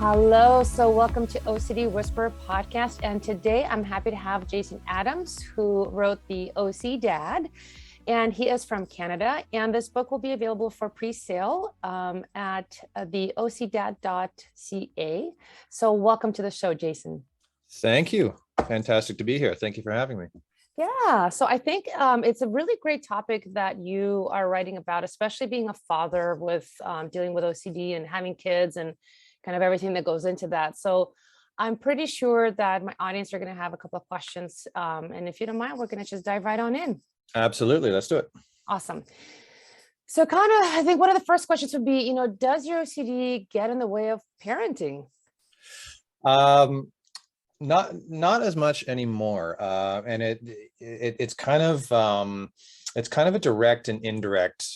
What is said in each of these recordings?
Hello. So welcome to OCD Whisperer Podcast. And today I'm happy to have Jason Adams, who wrote the OCDad, and he is from Canada. And this book will be available for pre-sale at the ocdad.ca. So welcome to the show, Jason. Thank you. Fantastic to be here. Thank you for having me. Yeah. So I think it's a really great topic that you are writing about, especially being a father with dealing with OCD and having kids and kind of everything that goes into that. So I'm pretty sure that my audience are going to have a couple of questions. And if you don't mind, we're going to just dive right on in. Absolutely. Let's do it. Awesome. So I think one of the first questions would be, does your OCD get in the way of parenting? Not as much anymore. And it's kind of a direct and indirect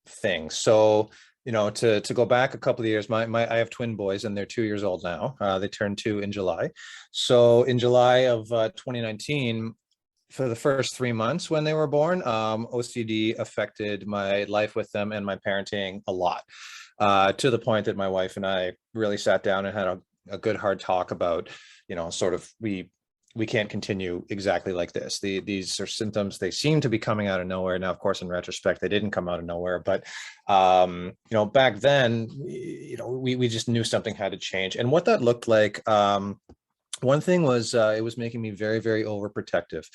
thing. So, to go back a couple of years, I have twin boys and they're 2 years old now. They turned 2 in July. So in July of 2019, for the first 3 months when they were born, OCD affected my life with them and my parenting a lot, to the point that my wife and I really sat down and had a good hard talk about, we can't continue exactly like this. These are symptoms. They seem to be coming out of nowhere. Now, of course, in retrospect, they didn't come out of nowhere. But, back then, we just knew something had to change. And what that looked like, one thing was it was making me very, very overprotective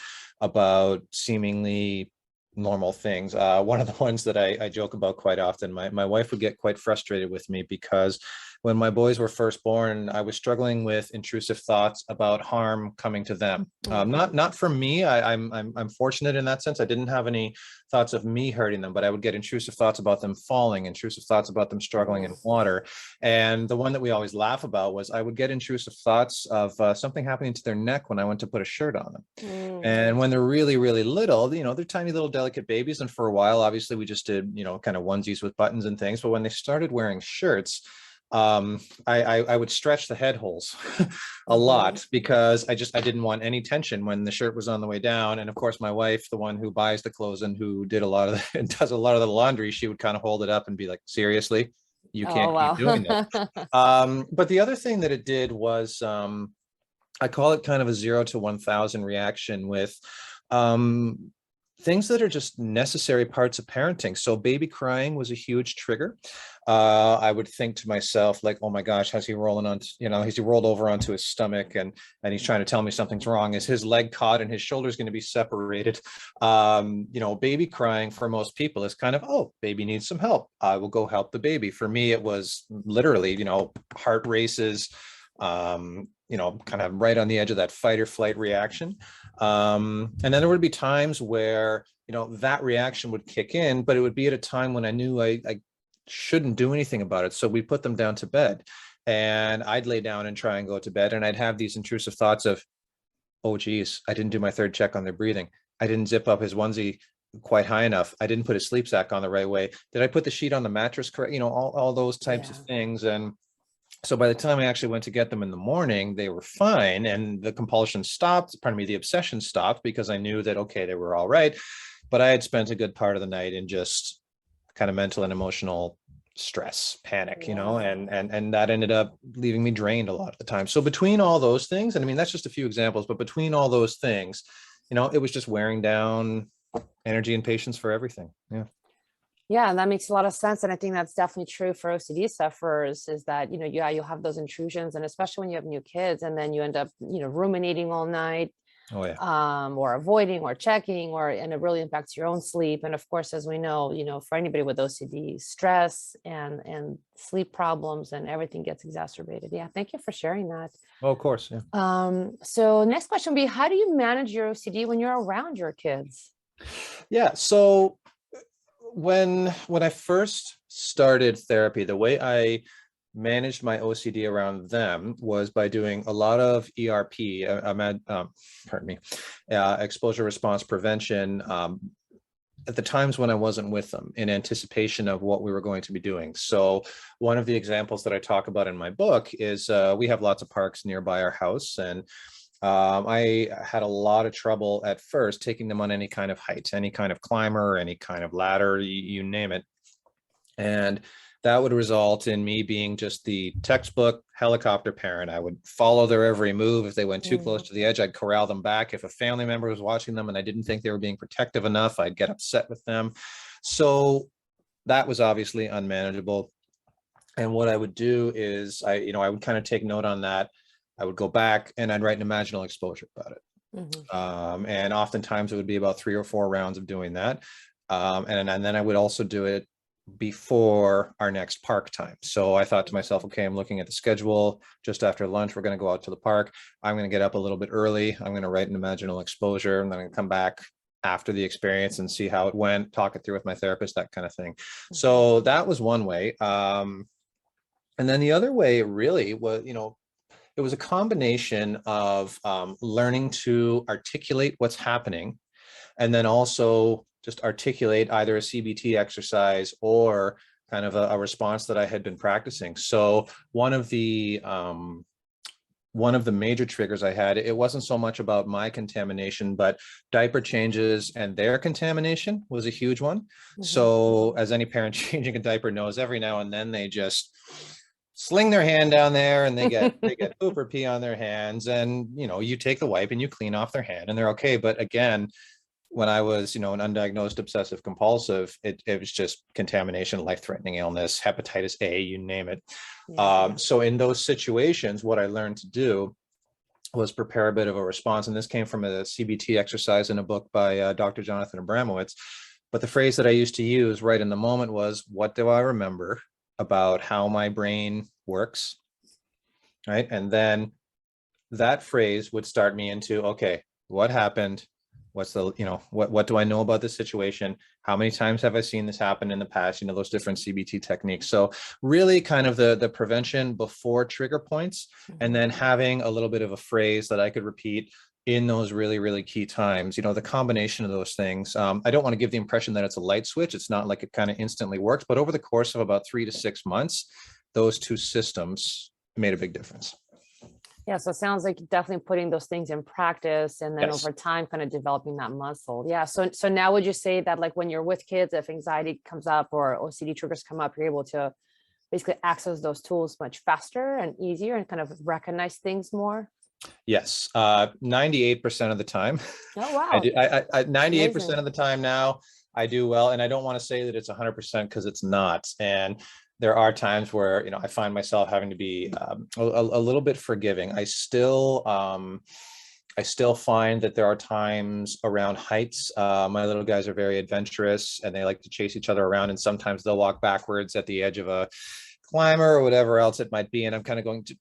about seemingly normal things. One of the ones that I joke about quite often, my wife would get quite frustrated with me because when my boys were first born, I was struggling with intrusive thoughts about harm coming to them. Not for me. I'm fortunate in that sense. I didn't have any thoughts of me hurting them, but I would get intrusive thoughts about them falling, intrusive thoughts about them struggling in water. And the one that we always laugh about was I would get intrusive thoughts of something happening to their neck when I went to put a shirt on them. And when they're really, really little, they're tiny little delicate babies. And for a while, obviously, we just did, kind of onesies with buttons and things. But when they started wearing shirts, I would stretch the head holes a lot because I didn't want any tension when the shirt was on the way down. And of course, my wife, the one who buys the clothes and who did and does a lot of the laundry, she would kind of hold it up and be like, seriously, you can't keep doing that. But the other thing that it did was, I call it kind of a 0 to 1,000 reaction with, things that are just necessary parts of parenting. So baby crying was a huge trigger. I would think to myself, like, oh my gosh, has he rolling on, has he rolled over onto his stomach and he's trying to tell me something's wrong? Is his leg caught and his shoulder's going to be separated? Baby crying for most people is kind of, oh, baby needs some help. I will go help the baby. For me, it was literally, heart races, kind of right on the edge of that fight or flight reaction. And then there would be times where, that reaction would kick in, but it would be at a time when I knew I shouldn't do anything about it. So we put them down to bed and I'd lay down and try and go to bed. And I'd have these intrusive thoughts of, oh, geez, I didn't do my third check on their breathing. I didn't zip up his onesie quite high enough. I didn't put his sleep sack on the right way. Did I put the sheet on the mattress correct? All those types of things. And so by the time I actually went to get them in the morning, they were fine. And the compulsion stopped. The obsession stopped because I knew that, okay, they were all right. But I had spent a good part of the night in just kind of mental and emotional stress, panic, and that ended up leaving me drained a lot of the time. So between all those things, and I mean, that's just a few examples, but between all those things, it was just wearing down energy and patience for everything. Yeah. Yeah, that makes a lot of sense. And I think that's definitely true for OCD sufferers is that, you'll have those intrusions, and especially when you have new kids and then you end up, ruminating all night. Oh, yeah. Or avoiding or checking, and it really impacts your own sleep. And of course, as we know, for anybody with OCD, stress and sleep problems and everything gets exacerbated. Yeah. Thank you for sharing that. Oh, of course. Yeah. So next question would be, how do you manage your OCD when you're around your kids? Yeah. So when I first started therapy, the way I managed my OCD around them was by doing a lot of ERP, exposure response prevention, at the times when I wasn't with them in anticipation of what we were going to be doing. So one of the examples that I talk about in my book is we have lots of parks nearby our house, and I had a lot of trouble at first taking them on any kind of height, any kind of climber, any kind of ladder, you name it. And that would result in me being just the textbook helicopter parent. I would follow their every move. If they went too close to the edge, I'd corral them back. If a family member was watching them and I didn't think they were being protective enough, I'd get upset with them. So that was obviously unmanageable. And what I would do is I would kind of take note on that. I would go back and I'd write an imaginal exposure about it. And oftentimes it would be about 3 or 4 rounds of doing that. And then I would also do it before our next park time. So I thought to myself, okay, I'm looking at the schedule. Just after lunch, we're going to go out to the park. I'm going to get up a little bit early. I'm going to write an imaginal exposure, and then I'm going to come back after the experience and see how it went, talk it through with my therapist, that kind of thing. So that was one way. And then the other way really was, it was a combination of learning to articulate what's happening, and then also just articulate either a CBT exercise or kind of a response that I had been practicing. So one of the major triggers I had, it wasn't so much about my contamination, but diaper changes and their contamination was a huge one. So as any parent changing a diaper knows, every now and then they just sling their hand down there and they get poop or pee on their hands, and you take the wipe and you clean off their hand and they're okay. But again, when I was, an undiagnosed obsessive compulsive, it was just contamination, life-threatening illness, hepatitis A, you name it. So in those situations, what I learned to do was prepare a bit of a response. And this came from a CBT exercise in a book by Dr. Jonathan Abramowitz. But the phrase that I used to use right in the moment was, what do I remember about how my brain works? Right. And then that phrase would start me into, okay, what happened? What's the, what do I know about this situation? How many times have I seen this happen in the past? Those different CBT techniques. So really kind of the prevention before trigger points, and then having a little bit of a phrase that I could repeat in those really, really key times. The combination of those things. I don't want to give the impression that it's a light switch. It's not like it kind of instantly works, but over the course of about 3 to 6 months, those two systems made a big difference. Yeah, so it sounds like definitely putting those things in practice, and then over time kind of developing that muscle. Yeah. So now would you say that, like, when you're with kids, if anxiety comes up or OCD triggers come up, you're able to basically access those tools much faster and easier and kind of recognize things more? Yes. 98% of the time. Oh, wow. I 98% of the time now I do well. And I don't want to say that it's 100% because it's not. And there are times where, I find myself having to be a little bit forgiving. I still find that there are times around heights. My little guys are very adventurous and they like to chase each other around. And sometimes they'll walk backwards at the edge of a climber or whatever else it might be. And I'm kind of going to,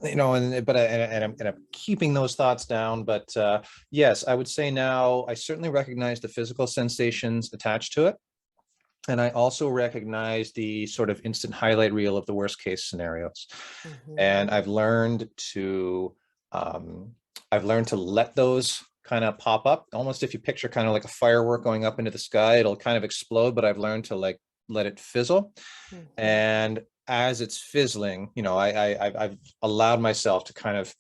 I'm keeping those thoughts down. But yes, I would say now I certainly recognize the physical sensations attached to it. And I also recognize the sort of instant highlight reel of the worst case scenarios. And I've learned to let those kind of pop up. Almost, if you picture kind of like a firework going up into the sky, it'll kind of explode, but I've learned to let it fizzle. And as it's fizzling, I've allowed myself to kind of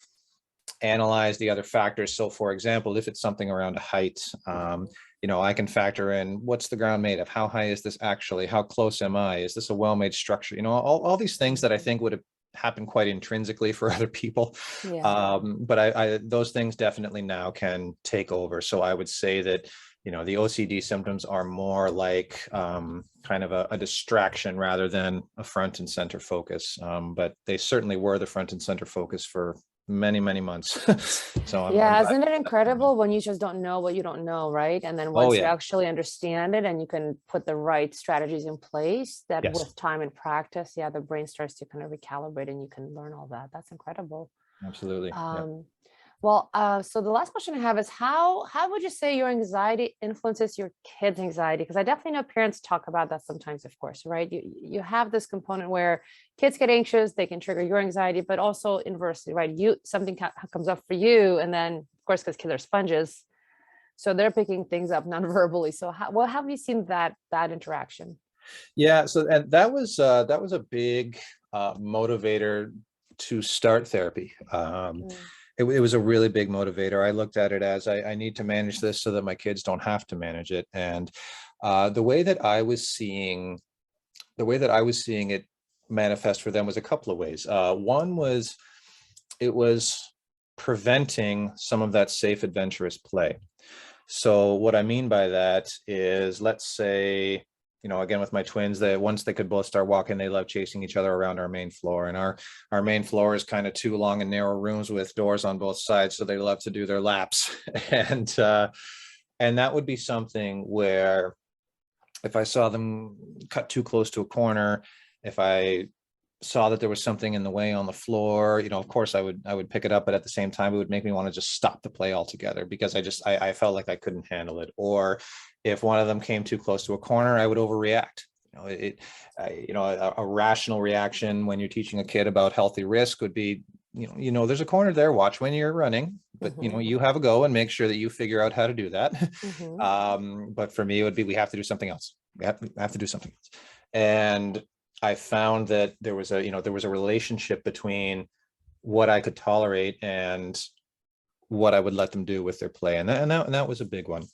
analyze the other factors. So for example, if it's something around a height, I can factor in, what's the ground made of? How high is this actually? How close am I? Is this a well-made structure? All these things that I think would have happened quite intrinsically for other people. But I those things definitely now can take over. So I would say that, the OCD symptoms are more like kind of a distraction rather than a front and center focus. But they certainly were the front and center focus for many, many months. So isn't it incredible when you just don't know what you don't know, right? And then once you actually understand it and you can put the right strategies in place, that with time and practice, the brain starts to kind of recalibrate and you can learn all that. That's incredible. Absolutely. Well, so the last question I have is, how would you say your anxiety influences your kids' anxiety? Because I definitely know parents talk about that sometimes, of course, right? You have this component where kids get anxious, they can trigger your anxiety, but also inversely, right? Something comes up for you, and then, of course, because kids are sponges, so they're picking things up non-verbally. So how have you seen that interaction? Yeah, so and that was a big motivator to start therapy. It was a really big motivator. I looked at it as I need to manage this so that my kids don't have to manage it. And the way that I was seeing the way that I was seeing it manifest for them was a couple of ways. One was it was preventing some of that safe, adventurous play. So what I mean by that is, let's say, again, with my twins, that once they could both start walking, they love chasing each other around our main floor. And our main floor is kind of two long and narrow rooms with doors on both sides. So they love to do their laps. And that would be something where if I saw them cut too close to a corner, if I saw that there was something in the way on the floor, of course I would pick it up, but at the same time, it would make me want to just stop the play altogether, because I felt like I couldn't handle it. Or if one of them came too close to a corner, I would overreact. A rational reaction when you're teaching a kid about healthy risk would be, there's a corner there, watch when you're running, but you have a go and make sure that you figure out how to do that. But for me, it would be, we have to do something else. We have to do something else. And I found that there was a relationship between what I could tolerate and what I would let them do with their play. And that was a big one.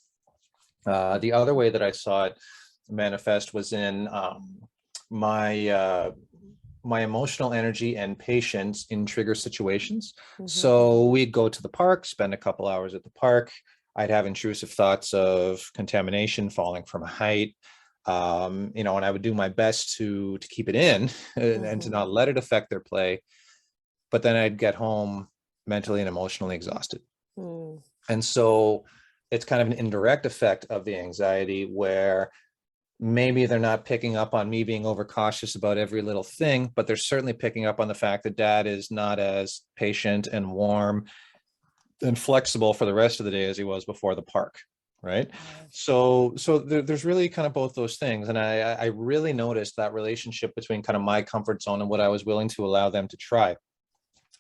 The other way that I saw it manifest was in my emotional energy and patience in trigger situations. So we'd go to the park, spend a couple hours at the park. I'd have intrusive thoughts of contamination, falling from a height, and I would do my best to keep it in and to not let it affect their play. But then I'd get home mentally and emotionally exhausted. And so it's kind of an indirect effect of the anxiety, where maybe they're not picking up on me being overcautious about every little thing, but they're certainly picking up on the fact that dad is not as patient and warm and flexible for the rest of the day as he was before the park. Right. So there's really kind of both those things. And I really noticed that relationship between kind of my comfort zone and what I was willing to allow them to try.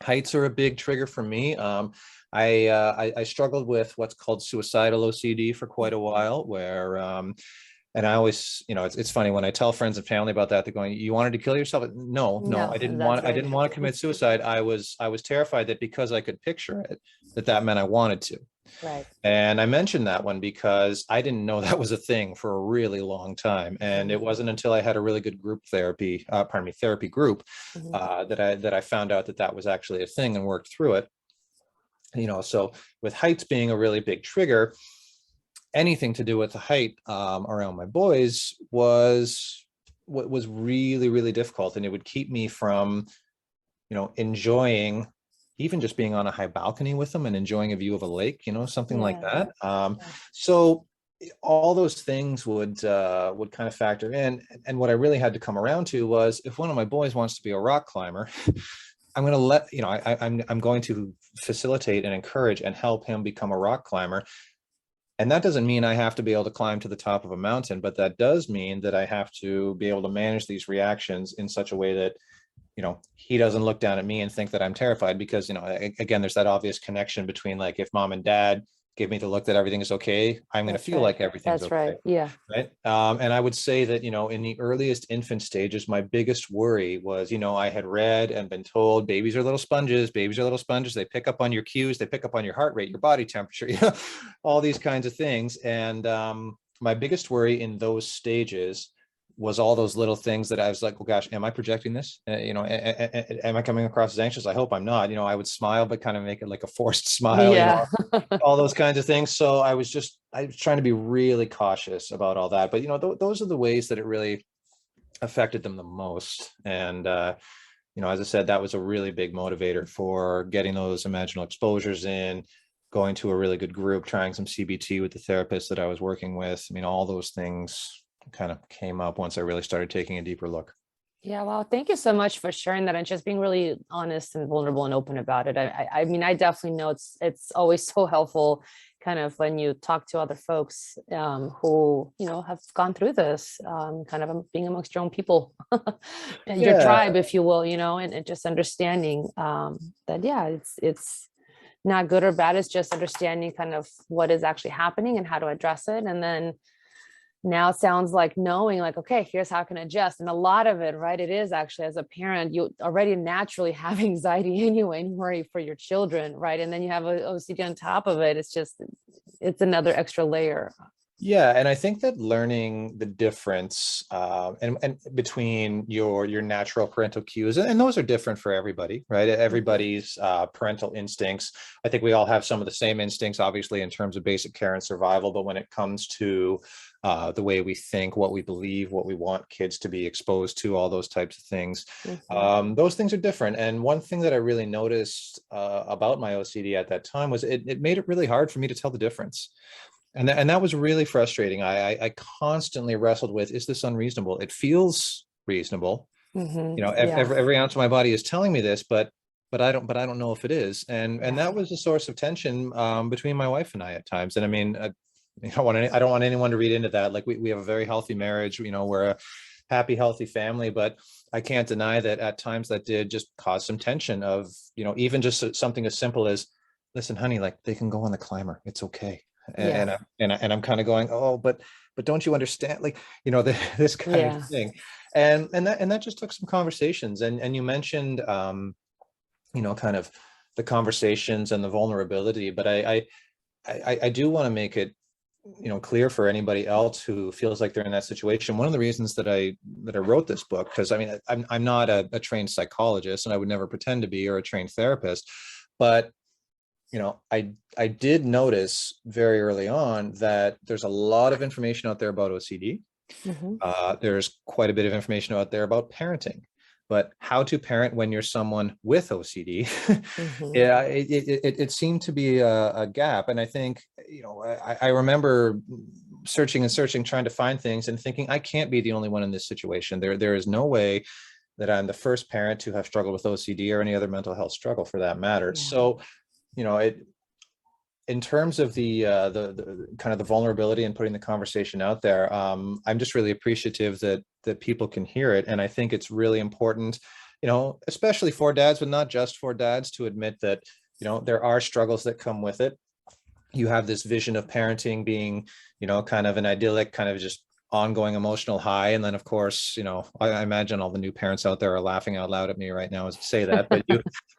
Heights are a big trigger for me. I struggled with what's called suicidal OCD for quite a while, where and I always, it's funny when I tell friends and family about that, they're going, "You wanted to kill yourself?" No, I didn't want to commit suicide. I was terrified that because I could picture it, that meant I wanted to. Right. And I mentioned that one because I didn't know that was a thing for a really long time. And it wasn't until I had a really good therapy group, that I found out that was actually a thing and worked through it. So with heights being a really big trigger, anything to do with the height around my boys was really, really difficult. And it would keep me from, enjoying even just being on a high balcony with them and enjoying a view of a lake, something like that. So all those things would kind of factor in. And what I really had to come around to was, if one of my boys wants to be a rock climber, I'm going to I'm going to facilitate and encourage and help him become a rock climber. And that doesn't mean I have to be able to climb to the top of a mountain, but that does mean that I have to be able to manage these reactions in such a way that, he doesn't look down at me and think that I'm terrified, because, again, there's that obvious connection between, like, if mom and dad give me the look that everything is okay, I'm going to feel like everything's okay. That's right. Yeah. Right. And I would say that, in the earliest infant stages, my biggest worry was, I had read and been told babies are little sponges. They pick up on your cues. They pick up on your heart rate, your body temperature, all these kinds of things. And my biggest worry in those stages was all those little things that I was like, oh gosh, am I projecting this? Am I coming across as anxious? I hope I'm not. I would smile, but kind of make it like a forced smile, all those kinds of things. So I was trying to be really cautious about all that. But, those are the ways that it really affected them the most. And, as I said, that was a really big motivator for getting those imaginal exposures in, going to a really good group, trying some CBT with the therapist that I was working with. All those things kind of came up once I really started taking a deeper look. Yeah, well, thank you so much for sharing that and just being really honest and vulnerable and open about it. I definitely know it's always so helpful, kind of when you talk to other folks who have gone through this, kind of being amongst your own people, and your tribe, if you will, and just understanding that it's not good or bad. It's just understanding kind of what is actually happening and how to address it, and then now it sounds like knowing, like, okay, here's how I can adjust. And a lot of it, right, it is actually, as a parent, you already naturally have anxiety anyway and worry for your children, right? And then you have OCD on top of it. It's another extra layer. Yeah, and I think that learning the difference and between your natural parental cues, and those are different for everybody, right? Everybody's parental instincts. I think we all have some of the same instincts, obviously, in terms of basic care and survival. But when it comes to the way we think, what we believe, what we want kids to be exposed to, all those types of things, those things are different. And one thing that I really noticed about my OCD at that time was it made it really hard for me to tell the difference. And that was really frustrating. I constantly wrestled with, is this unreasonable? It feels reasonable. Yeah. Every ounce of my body is telling me this, but I don't know if it is. And that was a source of tension between my wife and I at times. And I mean, I don't want anyone to read into that. Like we have a very healthy marriage, we're a happy, healthy family, but I can't deny that at times that did just cause some tension of, even just something as simple as, listen, honey, like they can go on the climber. It's okay. Yeah. And I'm kind of going, oh, but don't you understand, like, this kind of Yeah. thing. And that just took some conversations. And you mentioned kind of the conversations and the vulnerability, but I do want to make it clear for anybody else who feels like they're in that situation. One of the reasons that I wrote this book, because I mean, I'm not a trained psychologist, and I would never pretend to be, or a trained therapist, but I did notice very early on that there's a lot of information out there about OCD. There's quite a bit of information out there about parenting, but how to parent when you're someone with OCD, yeah, it seemed to be a gap. And I think, I remember searching and searching, trying to find things and thinking, I can't be the only one in this situation. There is no way that I'm the first parent to have struggled with OCD or any other mental health struggle for that matter. So, in terms of the kind of the vulnerability and putting the conversation out there, I'm just really appreciative that people can hear it. And I think it's really important, especially for dads, but not just for dads, to admit that, there are struggles that come with it. You have this vision of parenting being, kind of an idyllic, kind of just ongoing emotional high. And then of course, I imagine all the new parents out there are laughing out loud at me right now as I say that, but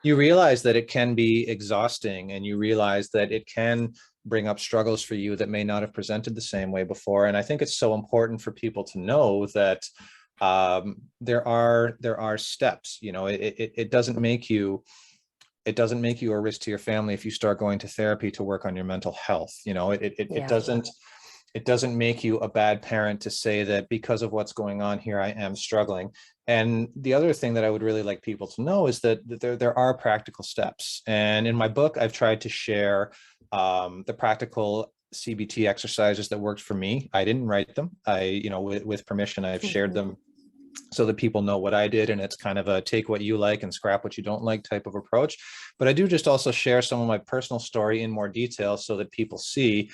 you realize that it can be exhausting, and you realize that it can bring up struggles for you that may not have presented the same way before. And I think it's so important for people to know that there are steps. It doesn't make you a risk to your family if you start going to therapy to work on your mental health. It doesn't make you a bad parent to say that because of what's going on here, I am struggling. And the other thing that I would really like people to know is that there are practical steps. And in my book, I've tried to share the practical CBT exercises that worked for me. I didn't write them. With permission, I've shared them so that people know what I did. And it's kind of a take what you like and scrap what you don't like type of approach. But I do just also share some of my personal story in more detail so that people see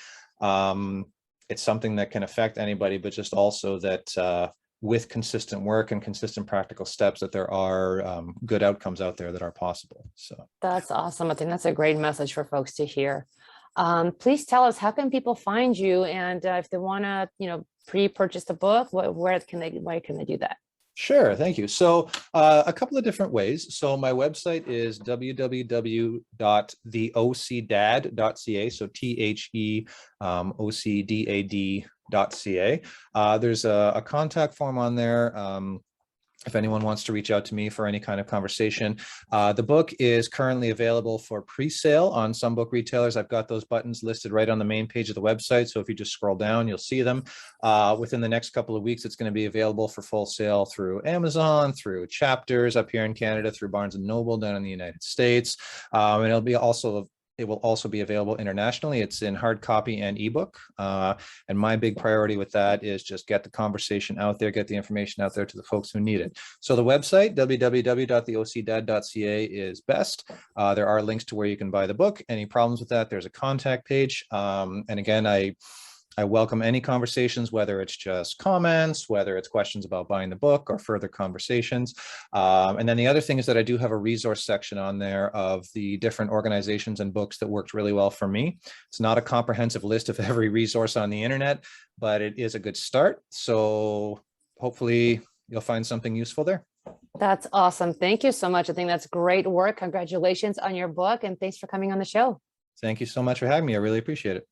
it's something that can affect anybody, but just also that with consistent work and consistent practical steps, that there are good outcomes out there that are possible. So that's awesome. I think that's a great message for folks to hear. Please tell us, how can people find you? And if they want to, pre-purchase the book, where can they do that? Sure. Thank you. So a couple of different ways. So my website is www.theocdad.ca. So THEOCDAD.ca. There's a contact form on there. If anyone wants to reach out to me for any kind of conversation. The book is currently available for pre-sale on some book retailers. I've got those buttons listed right on the main page of the website. So if you just scroll down, you'll see them. Within the next couple of weeks, it's going to be available for full sale through Amazon, through Chapters up here in Canada, through Barnes and Noble down in the United States. And it will also be available internationally. It's in hard copy and ebook. And my big priority with that is just get the conversation out there, get the information out there to the folks who need it. So the website, www.theocdad.ca, is best. There are links to where you can buy the book. Any problems with that, there's a contact page. And again, I welcome any conversations, whether it's just comments, whether it's questions about buying the book or further conversations. And then the other thing is that I do have a resource section on there of the different organizations and books that worked really well for me. It's not a comprehensive list of every resource on the internet, but it is a good start. So hopefully you'll find something useful there. That's awesome. Thank you so much. I think that's great work. Congratulations on your book, and thanks for coming on the show. Thank you so much for having me. I really appreciate it.